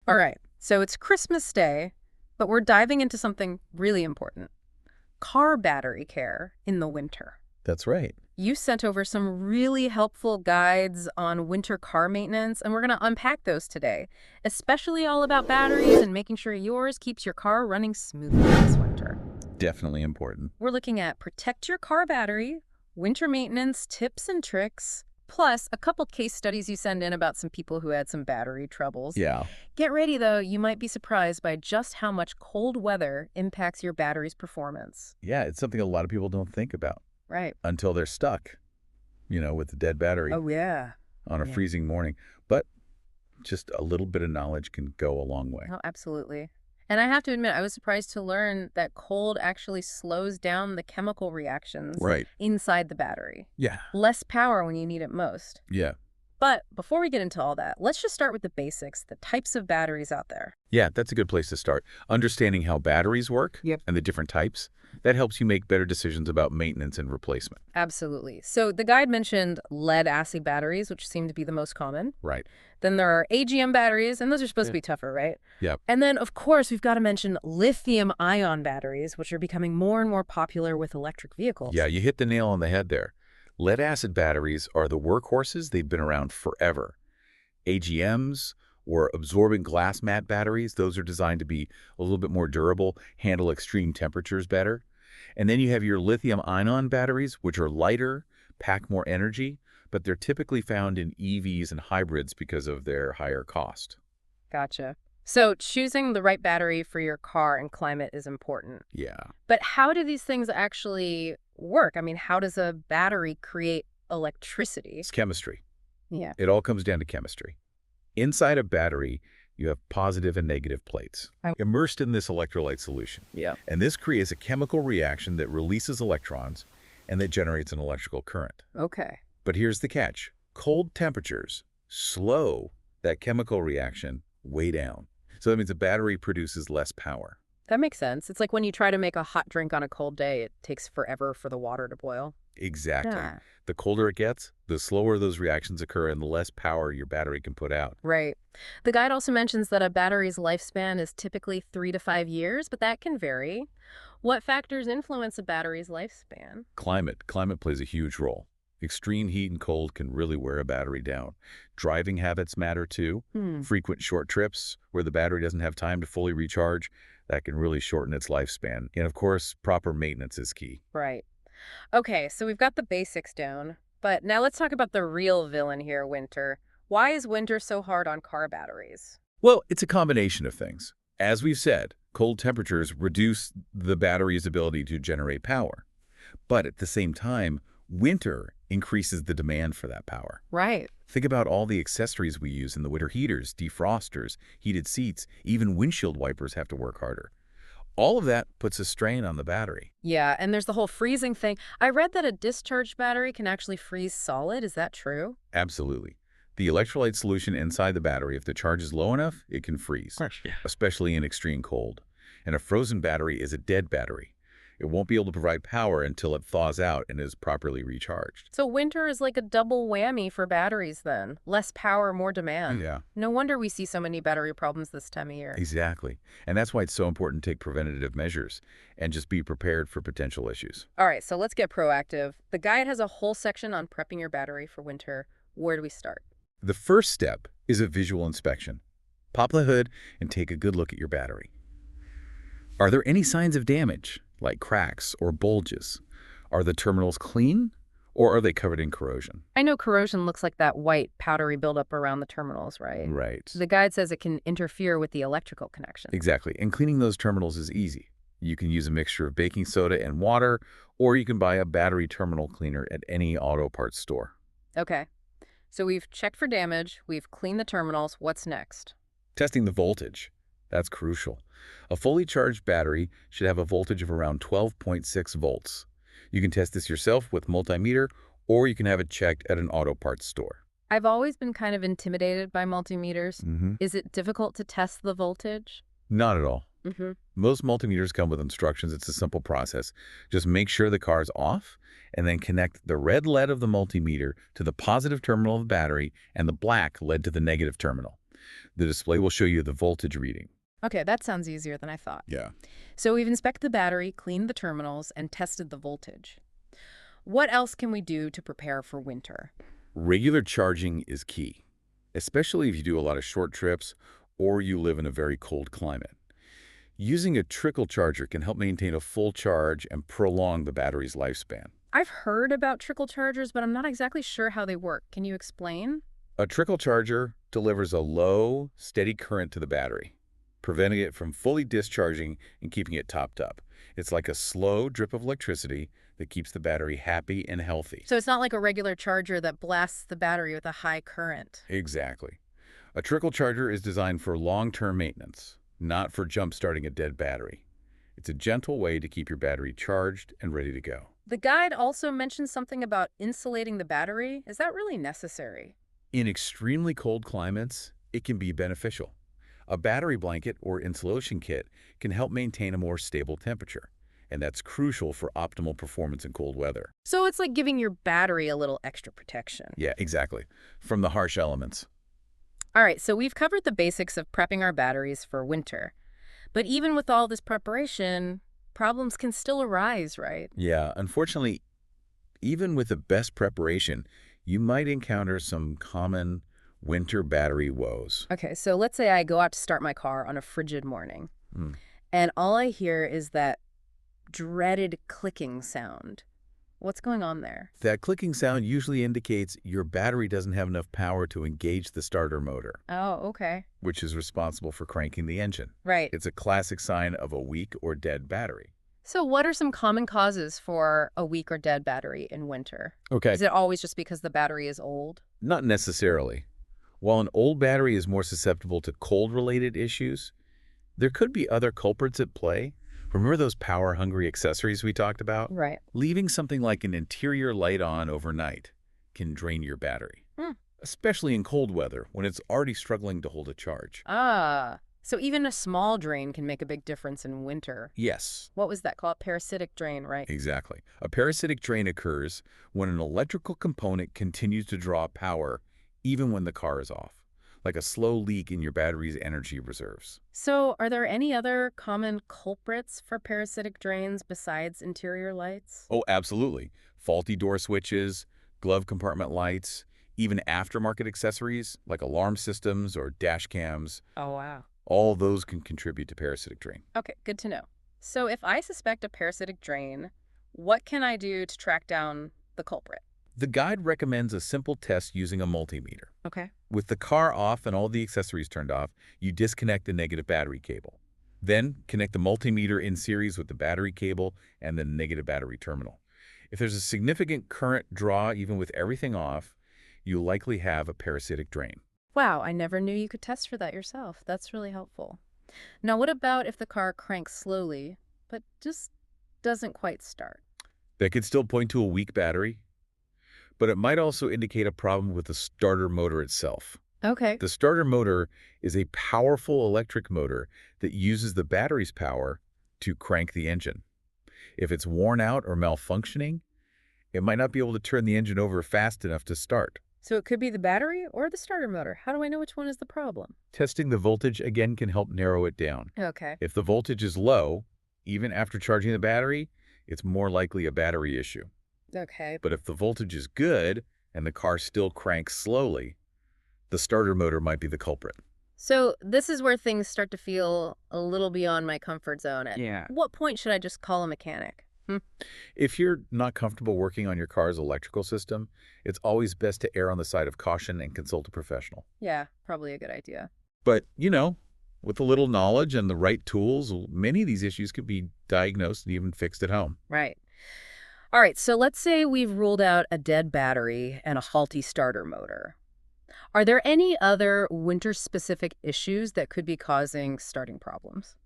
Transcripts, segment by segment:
All right, so it's Christmas Day, but we're diving into something really important. Car battery care in the winter. That's right. You sent over some really helpful guides on winter car maintenance, and we're going to unpack those today, especially all about batteries and making sure yours keeps your car running smoothly this winter. Definitely important. We're looking at protect your car battery, winter maintenance tips and tricks, plus a couple case studies you send in about some people who had some battery troubles. Yeah. Get ready, though. You might be surprised by just how much cold weather impacts your battery's performance. Yeah, it's something a lot of people don't think about Right. until they're stuck, with the dead battery Oh, yeah. on a Yeah. freezing morning. But just a little bit of knowledge can go a long way. Oh, absolutely. And I have to admit, I was surprised to learn that cold actually slows down the chemical reactions Right. inside the battery. Yeah. Less power when you need it most. Yeah. But before we get into all that, let's just start with the basics, the types of batteries out there. Yeah, that's a good place to start. Understanding how batteries work Yep. and the different types, that helps you make better decisions about maintenance and replacement. Absolutely. So the guide mentioned lead-acid batteries, which seem to be the most common. Right. Then there are AGM batteries, and those are supposed to Yeah. be tougher, right? Yep. And then, of course, we've got to mention lithium-ion batteries, which are becoming more and more popular with electric vehicles. Yeah, you hit the nail on the head there. Lead-acid batteries are the workhorses. They've been around forever. AGMs, or absorbent glass mat batteries, those are designed to be a little bit more durable, handle extreme temperatures better. And then you have your lithium-ion batteries, which are lighter, pack more energy, but they're typically found in EVs and hybrids because of their higher cost. Gotcha. So choosing the right battery for your car and climate is important. Yeah. But how do these things actually work? I mean, how does a battery create electricity? It's chemistry. Yeah. It all comes down to chemistry. Inside a battery, you have positive and negative plates immersed in this electrolyte solution. Yeah. And this creates a chemical reaction that releases electrons and that generates an electrical current. Okay. But here's the catch. Cold temperatures slow that chemical reaction way down. So that means the battery produces less power. That makes sense. It's like when you try to make a hot drink on a cold day, it takes forever for the water to boil. Exactly. Yeah. The colder it gets, the slower those reactions occur and the less power your battery can put out. Right. The guide also mentions that a battery's lifespan is typically 3 to 5 years, but that can vary. What factors influence a battery's lifespan? Climate plays a huge role. Extreme heat and cold can really wear a battery down. Driving habits matter too. Frequent short trips where the battery doesn't have time to fully recharge, that can really shorten its lifespan. And of course, proper maintenance is key. Right. Okay, so we've got the basics down, but now let's talk about the real villain here, winter. Why is winter so hard on car batteries? Well, it's a combination of things. As we've said, cold temperatures reduce the battery's ability to generate power. But at the same time, winter increases the demand for that power. Right. Think about all the accessories we use in the winter: heaters, defrosters, heated seats, even windshield wipers have to work harder. All of that puts a strain on the battery. Yeah, and there's the whole freezing thing. I read that a discharged battery can actually freeze solid. Is that true? Absolutely. The electrolyte solution inside the battery, if the charge is low enough, it can freeze, Yeah. especially in extreme cold. And a frozen battery is a dead battery. It won't be able to provide power until it thaws out and is properly recharged. So winter is like a double whammy for batteries then. Less power, more demand. Yeah, No wonder we see so many battery problems this time of year. exactly. And that's why it's so important to take preventative measures and just be prepared for potential issues. All right, so let's get proactive. The guide has a whole section on prepping your battery for winter. Where do we start? The first step is a visual inspection. Pop the hood and take a good look at your battery. Are there any signs of damage, like cracks or bulges? Are the terminals clean, or are they covered in corrosion? I know corrosion looks like that white, powdery buildup around the terminals, right? Right. The guide says it can interfere with the electrical connection. Exactly. And cleaning those terminals is easy. You can use a mixture of baking soda and water, or you can buy a battery terminal cleaner at any auto parts store. Okay, so we've checked for damage, we've cleaned the terminals. What's next? Testing the voltage. That's crucial. A fully charged battery should have a voltage of around 12.6 volts. You can test this yourself with multimeter, or you can have it checked at an auto parts store. I've always been kind of intimidated by multimeters. Is it difficult to test the voltage? Not at all. Mm-hmm. Most multimeters come with instructions. It's a simple process. Just make sure the car's off and then connect the red lead of the multimeter to the positive terminal of the battery and the black lead to the negative terminal. The display will show you the voltage reading. Okay, that sounds easier than I thought. Yeah. So we've inspected the battery, cleaned the terminals, and tested the voltage. What else can we do to prepare for winter? Regular charging is key, especially if you do a lot of short trips or you live in a very cold climate. Using a trickle charger can help maintain a full charge and prolong the battery's lifespan. I've heard about trickle chargers, but I'm not exactly sure how they work. Can you explain? A trickle charger delivers a low, steady current to the battery, preventing it from fully discharging and keeping it topped up. It's like a slow drip of electricity that keeps the battery happy and healthy. So it's not like a regular charger that blasts the battery with a high current. Exactly. A trickle charger is designed for long-term maintenance, not for jump-starting a dead battery. It's a gentle way to keep your battery charged and ready to go. The guide also mentions something about insulating the battery. Is that really necessary? In extremely cold climates, it can be beneficial. A battery blanket or insulation kit can help maintain a more stable temperature, and that's crucial for optimal performance in cold weather. So it's like giving your battery a little extra protection. Yeah, exactly. From the harsh elements. All right, so we've covered the basics of prepping our batteries for winter. But even with all this preparation, problems can still arise, right? Yeah, unfortunately, even with the best preparation, you might encounter some common winter battery woes. Okay, so let's say I go out to start my car on a frigid morning, Hmm. and all I hear is that dreaded clicking sound. What's going on there? That clicking sound usually indicates your battery doesn't have enough power to engage the starter motor, Oh, okay. which is responsible for cranking the engine. Right. It's a classic sign of a weak or dead battery. So what are some common causes for a weak or dead battery in winter? Okay. Is it always just because the battery is old? Not necessarily. While an old battery is more susceptible to cold-related issues, there could be other culprits at play. Remember those power-hungry accessories we talked about? Right. Leaving something like an interior light on overnight can drain your battery, Hmm. especially in cold weather when it's already struggling to hold a charge. Ah, so even a small drain can make a big difference in winter. Yes, What was that called? Parasitic drain, right? exactly. A parasitic drain occurs when an electrical component continues to draw power even when the car is off, like a slow leak in your battery's energy reserves. So are there any other common culprits for parasitic drains besides interior lights? Oh, absolutely. Faulty door switches, glove compartment lights, even aftermarket accessories like alarm systems or dash cams, Oh, wow. all those can contribute to parasitic drain. Okay, good to know. So if I suspect a parasitic drain, what can I do to track down the culprit? The guide recommends a simple test using a multimeter. Okay. With the car off and all the accessories turned off, you disconnect the negative battery cable. Then connect the multimeter in series with the battery cable and the negative battery terminal. If there's a significant current draw even with everything off, you'll likely have a parasitic drain. Wow, I never knew you could test for that yourself. That's really helpful. Now, what about if the car cranks slowly, but just doesn't quite start? That could still point to a weak battery, but it might also indicate a problem with the starter motor itself. Okay. The starter motor is a powerful electric motor that uses the battery's power to crank the engine. If it's worn out or malfunctioning, it might not be able to turn the engine over fast enough to start. So it could be the battery or the starter motor. How do I know which one is the problem? Testing the voltage again can help narrow it down. Okay. If the voltage is low, even after charging the battery, it's more likely a battery issue. Okay. But if the voltage is good and the car still cranks slowly, the starter motor might be the culprit. So this is where things start to feel a little beyond my comfort zone. At what point should I just call a mechanic? If you're not comfortable working on your car's electrical system, it's always best to err on the side of caution and consult a professional. Yeah, probably a good idea. But, with a little knowledge and the right tools, many of these issues could be diagnosed and even fixed at home. Right. All right, so let's say we've ruled out a dead battery and a faulty starter motor. Are there any other winter-specific issues that could be causing starting problems?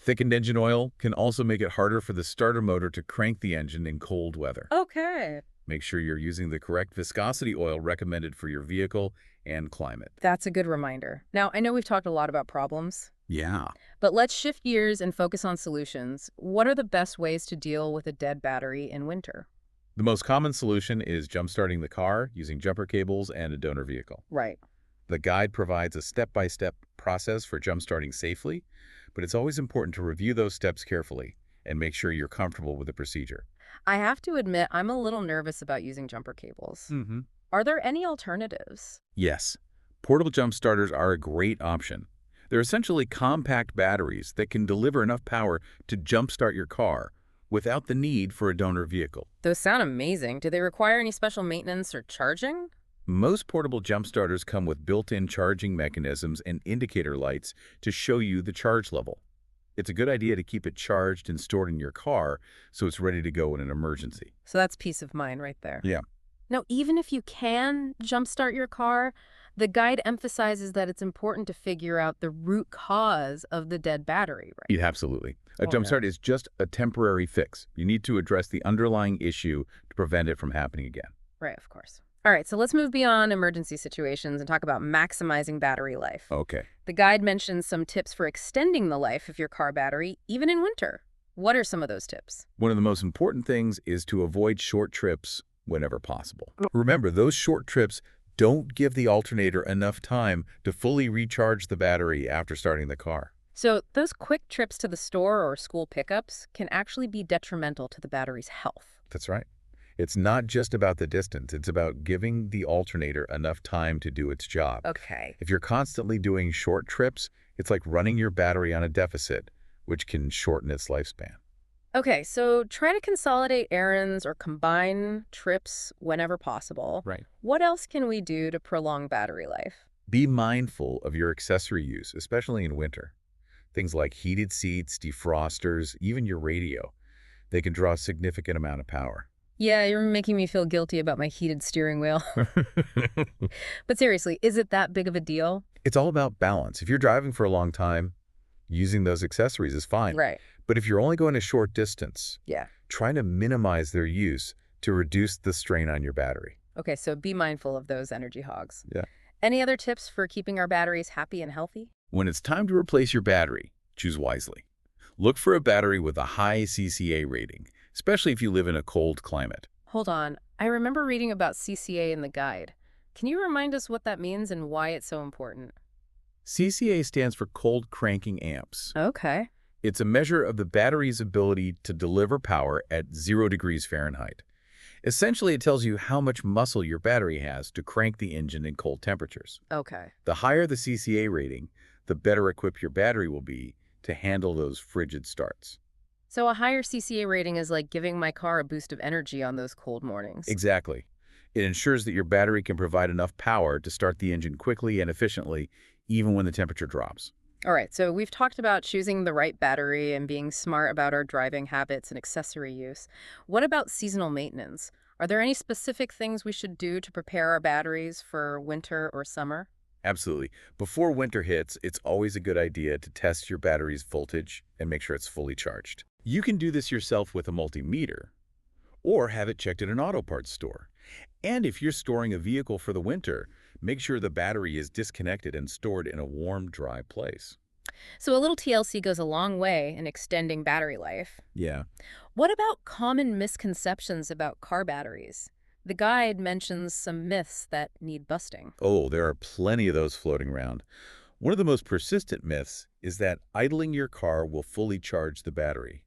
Thickened engine oil can also make it harder for the starter motor to crank the engine in cold weather. Okay. Make sure you're using the correct viscosity oil recommended for your vehicle and climate. That's a good reminder. Now, I know we've talked a lot about problems, Yeah. but let's shift gears and focus on solutions. What are the best ways to deal with a dead battery in winter? The most common solution is jump-starting the car using jumper cables and a donor vehicle. Right. The guide provides a step-by-step process for jump-starting safely, but it's always important to review those steps carefully and make sure you're comfortable with the procedure. I have to admit, I'm a little nervous about using jumper cables. Hmm. Are there any alternatives? Yes, portable jump starters are a great option. They're essentially compact batteries that can deliver enough power to jumpstart your car without the need for a donor vehicle. Those sound amazing. Do they require any special maintenance or charging? Most portable jump starters come with built-in charging mechanisms and indicator lights to show you the charge level. It's a good idea to keep it charged and stored in your car so it's ready to go in an emergency. So that's peace of mind right there. Yeah. Now, even if you can jumpstart your car, the guide emphasizes that it's important to figure out the root cause of the dead battery, right? Yeah, absolutely. A Oh, jump no. start is just a temporary fix. You need to address the underlying issue to prevent it from happening again. Right, of course. All right, so let's move beyond emergency situations and talk about maximizing battery life. Okay. The guide mentions some tips for extending the life of your car battery, even in winter. What are some of those tips? One of the most important things is to avoid short trips whenever possible. Remember, those short trips don't give the alternator enough time to fully recharge the battery after starting the car. So, those quick trips to the store or school pickups can actually be detrimental to the battery's health. That's right. It's not just about the distance. It's about giving the alternator enough time to do its job. Okay. If you're constantly doing short trips, it's like running your battery on a deficit, which can shorten its lifespan. Okay, so try to consolidate errands or combine trips whenever possible. Right. What else can we do to prolong battery life? Be mindful of your accessory use, especially in winter. Things like heated seats, defrosters, even your radio. They can draw a significant amount of power. Yeah, you're making me feel guilty about my heated steering wheel. But seriously, is it that big of a deal? It's all about balance. If you're driving for a long time, using those accessories is fine. Right. But if you're only going a short distance, Yeah. try to minimize their use to reduce the strain on your battery. Okay, so be mindful of those energy hogs. Yeah. Any other tips for keeping our batteries happy and healthy? When it's time to replace your battery, choose wisely. Look for a battery with a high CCA rating, especially if you live in a cold climate. Hold on. I remember reading about CCA in the guide. Can you remind us what that means and why it's so important? CCA stands for cold cranking amps. Okay. It's a measure of the battery's ability to deliver power at 0 degrees Fahrenheit. Essentially, it tells you how much muscle your battery has to crank the engine in cold temperatures. Okay. The higher the CCA rating, the better equipped your battery will be to handle those frigid starts. So a higher CCA rating is like giving my car a boost of energy on those cold mornings. Exactly. It ensures that your battery can provide enough power to start the engine quickly and efficiently, even when the temperature drops. All right, so we've talked about choosing the right battery and being smart about our driving habits and accessory use. What about seasonal maintenance? Are there any specific things we should do to prepare our batteries for winter or summer? Absolutely. Before winter hits, it's always a good idea to test your battery's voltage and make sure it's fully charged. You can do this yourself with a multimeter or have it checked at an auto parts store. And if you're storing a vehicle for the winter, make sure the battery is disconnected and stored in a warm, dry place. So a little TLC goes a long way in extending battery life. Yeah. What about common misconceptions about car batteries? The guide mentions some myths that need busting. Oh, there are plenty of those floating around. One of the most persistent myths is that idling your car will fully charge the battery.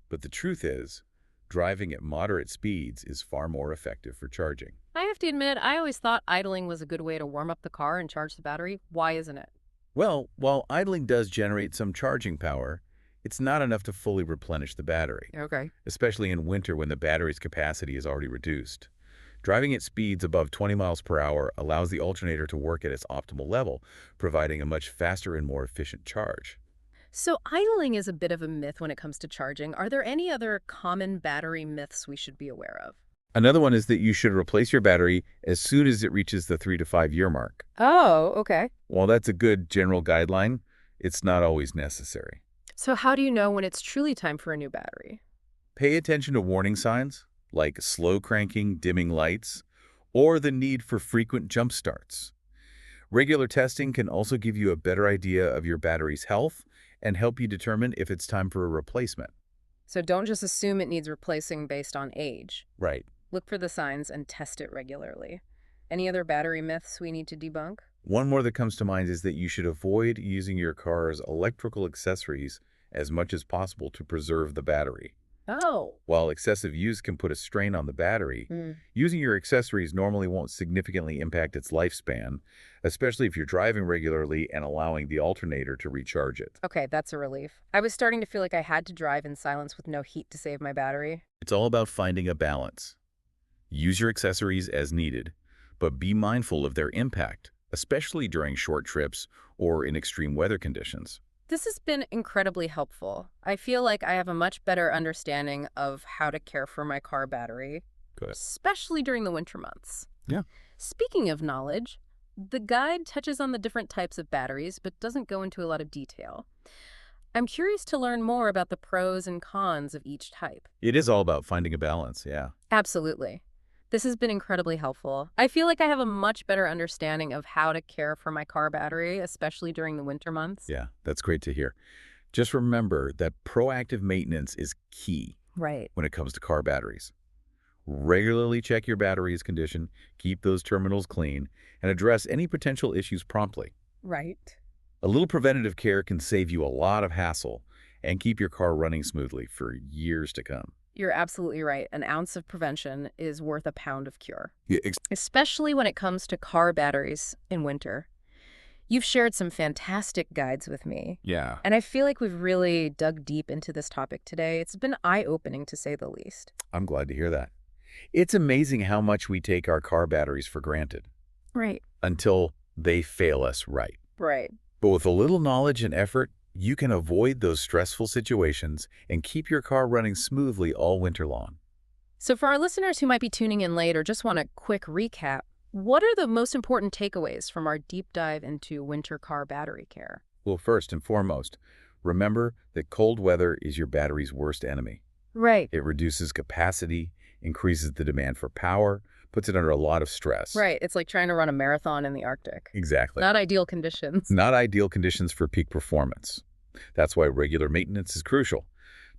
But the truth is, driving at moderate speeds is far more effective for charging. I have to admit, I always thought idling was a good way to warm up the car and charge the battery. Why isn't it? Well, while idling does generate some charging power, it's not enough to fully replenish the battery, Okay. especially in winter when the battery's capacity is already reduced. Driving at speeds above 20 miles per hour allows the alternator to work at its optimal level, providing a much faster and more efficient charge. So idling is a bit of a myth when it comes to charging. Are there any other common battery myths we should be aware of? Another one is that you should replace your battery as soon as it reaches the 3 to 5 year mark. Oh, okay. While that's a good general guideline, it's not always necessary. So how do you know when it's truly time for a new battery? Pay attention to warning signs like slow cranking, dimming lights, or the need for frequent jump starts. Regular testing can also give you a better idea of your battery's health and help you determine if it's time for a replacement. So don't just assume it needs replacing based on age. Right. Look for the signs and test it regularly. Any other battery myths we need to debunk? One more that comes to mind is that you should avoid using your car's electrical accessories as much as possible to preserve the battery. Oh. While excessive use can put a strain on the battery, using your accessories normally won't significantly impact its lifespan, especially if you're driving regularly and allowing the alternator to recharge it. Okay, that's a relief. I was starting to feel like I had to drive in silence with no heat to save my battery. It's all about finding a balance. Use your accessories as needed, but be mindful of their impact, especially during short trips or in extreme weather conditions. This has been incredibly helpful. I feel like I have a much better understanding of how to care for my car battery, Good. especially during the winter months. Yeah. Speaking of knowledge, the guide touches on the different types of batteries, but doesn't go into a lot of detail. I'm curious to learn more about the pros and cons of each type. It is all about finding a balance, yeah. Absolutely. This has been incredibly helpful. I feel like I have a much better understanding of how to care for my car battery, especially during the winter months. Yeah, that's great to hear. Just remember that proactive maintenance is key Right. when it comes to car batteries. Regularly check your battery's condition, keep those terminals clean, and address any potential issues promptly. Right. A little preventative care can save you a lot of hassle and keep your car running smoothly for years to come. You're absolutely right. An ounce of prevention is worth a pound of cure, Yeah, especially when it comes to car batteries in winter. You've shared some fantastic guides with me, yeah, and I feel like we've really dug deep into this topic today. It's been eye-opening, to say the least. I'm glad to hear that. It's amazing how much we take our car batteries for granted Right. until they fail us right. Right. But with a little knowledge and effort, you can avoid those stressful situations and keep your car running smoothly all winter long. So for our listeners who might be tuning in late or just want a quick recap, what are the most important takeaways from our deep dive into winter car battery care? Well, first and foremost, remember that cold weather is your battery's worst enemy. Right. It reduces capacity, increases the demand for power, puts it under a lot of stress. Right. It's like trying to run a marathon in the Arctic. Exactly. Not ideal conditions. Not ideal conditions for peak performance. That's why regular maintenance is crucial.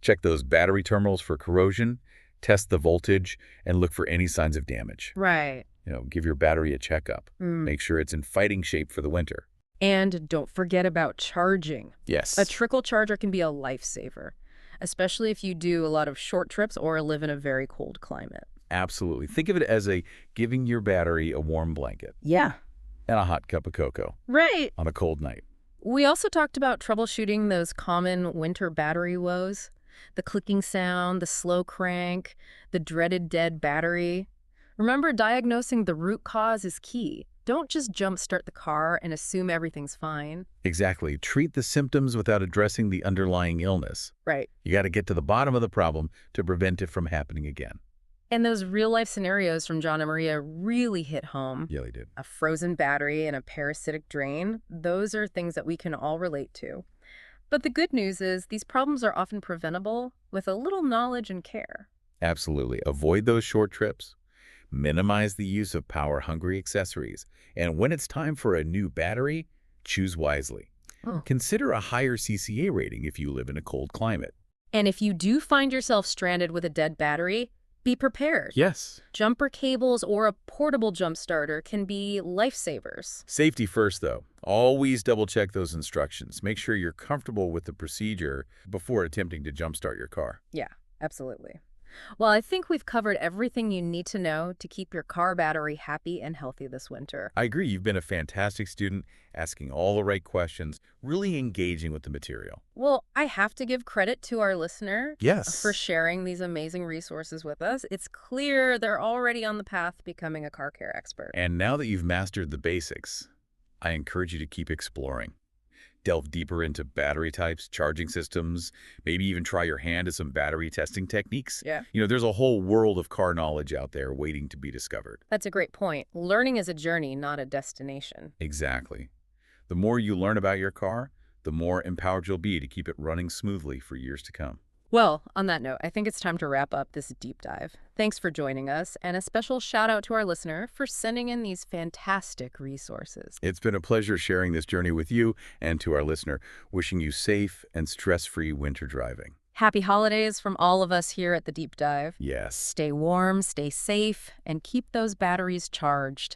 Check those battery terminals for corrosion, test the voltage, and look for any signs of damage. Right. Give your battery a checkup. Make sure it's in fighting shape for the winter. And don't forget about charging. Yes. A trickle charger can be a lifesaver, especially if you do a lot of short trips or live in a very cold climate. Absolutely. Think of it as giving your battery a warm blanket Yeah. and a hot cup of cocoa Right. on a cold night. We also talked about troubleshooting those common winter battery woes. The clicking sound, the slow crank, the dreaded dead battery. Remember, diagnosing the root cause is key. Don't just jumpstart the car and assume everything's fine. Exactly. Treat the symptoms without addressing the underlying illness. Right. You got to get to the bottom of the problem to prevent it from happening again. And those real-life scenarios from John and Maria really hit home. Yeah, they did. A frozen battery and a parasitic drain, those are things that we can all relate to. But the good news is these problems are often preventable with a little knowledge and care. Absolutely. Avoid those short trips. Minimize the use of power-hungry accessories. And when it's time for a new battery, choose wisely. Oh. Consider a higher CCA rating if you live in a cold climate. And if you do find yourself stranded with a dead battery, be prepared. Yes. Jumper cables or a portable jump starter can be lifesavers. Safety first, though. Always double-check those instructions. Make sure you're comfortable with the procedure before attempting to jumpstart your car. Yeah, absolutely. Well, I think we've covered everything you need to know to keep your car battery happy and healthy this winter. I agree. You've been a fantastic student, asking all the right questions, really engaging with the material. Well, I have to give credit to our listener Yes. for sharing these amazing resources with us. It's clear they're already on the path to becoming a car care expert. And now that you've mastered the basics, I encourage you to keep exploring. Delve deeper into battery types, charging systems, maybe even try your hand at some battery testing techniques. Yeah. There's a whole world of car knowledge out there waiting to be discovered. That's a great point. Learning is a journey, not a destination. Exactly. The more you learn about your car, the more empowered you'll be to keep it running smoothly for years to come. Well, on that note, I think it's time to wrap up this deep dive. Thanks for joining us, and a special shout out to our listener for sending in these fantastic resources. It's been a pleasure sharing this journey with you and to our listener, wishing you safe and stress-free winter driving. Happy holidays from all of us here at the Deep Dive. Yes. Stay warm, stay safe, and keep those batteries charged.